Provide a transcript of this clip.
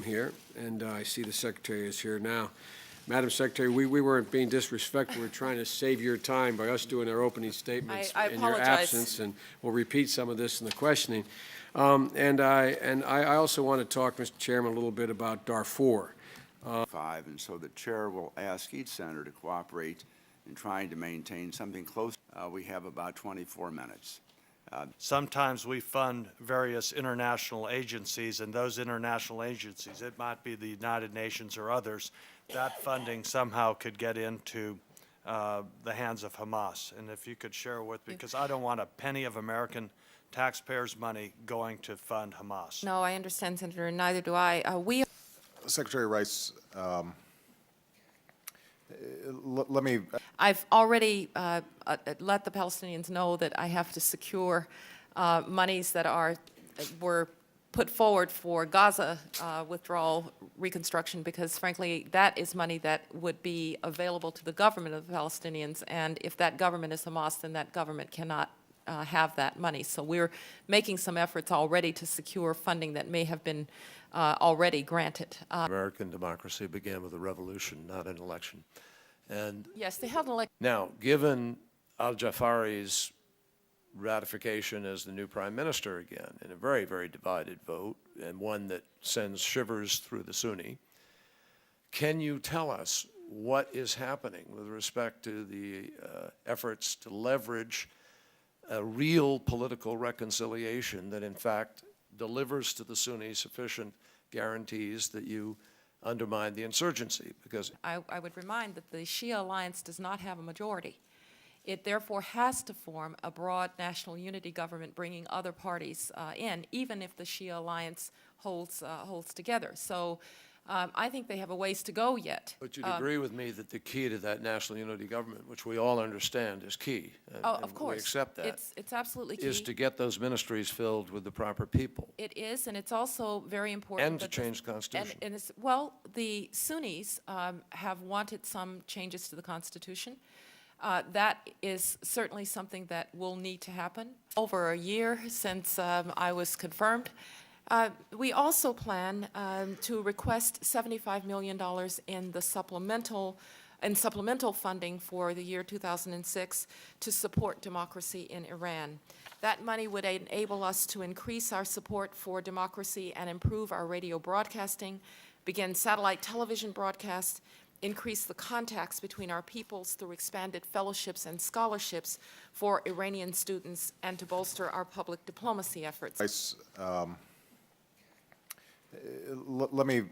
here, and I see the Secretary is here now. Madam Secretary, we weren't being disrespectful. We're trying to save your time by us doing our opening statements in your absence, and we'll repeat some of this in the questioning. And I also want to talk, Mr. Chairman, a little bit about Darfur. And so the chair will ask each senator to cooperate in trying to maintain something close. We have about 24 minutes. Sometimes we fund various international agencies, and those international agencies, it might be the United Nations or others, that funding somehow could get into the hands of Hamas. And if you could share with me, because I don't want a penny of American taxpayers' money going to fund Hamas. No, I understand, Senator, and neither do I. Secretary Rice, let me. I've already let the Palestinians know that I have to secure monies that were put forward for Gaza withdrawal reconstruction, because frankly that is money that would be available to the government of the Palestinians, and if that government is Hamas, then that government cannot have that money. So we're making some efforts already to secure funding that may have been already granted. American democracy began with a revolution, not an election. And yes, they held an election. now, given al-Jafari's ratification as the new prime minister again, in a very, very divided vote, and one that sends shivers through the Sunni, can you tell us what is happening with respect to the efforts to leverage a real political reconciliation that in fact delivers to the Sunnis sufficient guarantees that you undermine the insurgency? Because I would remind that the Shia alliance does not have a majority. It therefore has to form a broad national unity government, bringing other parties in, even if the Shia alliance holds together. So I think they have a ways to go yet. But you'd agree with me that the key to that national unity government, which we all understand is key, and, of course, we accept that, it's absolutely key, is to get those ministries filled with the proper people. It is, and it's also very important. And to change the Constitution. And well, the Sunnis have wanted some changes to the Constitution. That is certainly something that will need to happen. Over a year since I was confirmed. We also plan to request $75 million in the supplemental funding for the year 2006 to support democracy in Iran. That money would enable us to increase our support for democracy and improve our radio broadcasting, begin satellite television broadcast, increase the contacts between our peoples through expanded fellowships and scholarships for Iranian students, and to bolster our public diplomacy efforts. Let me.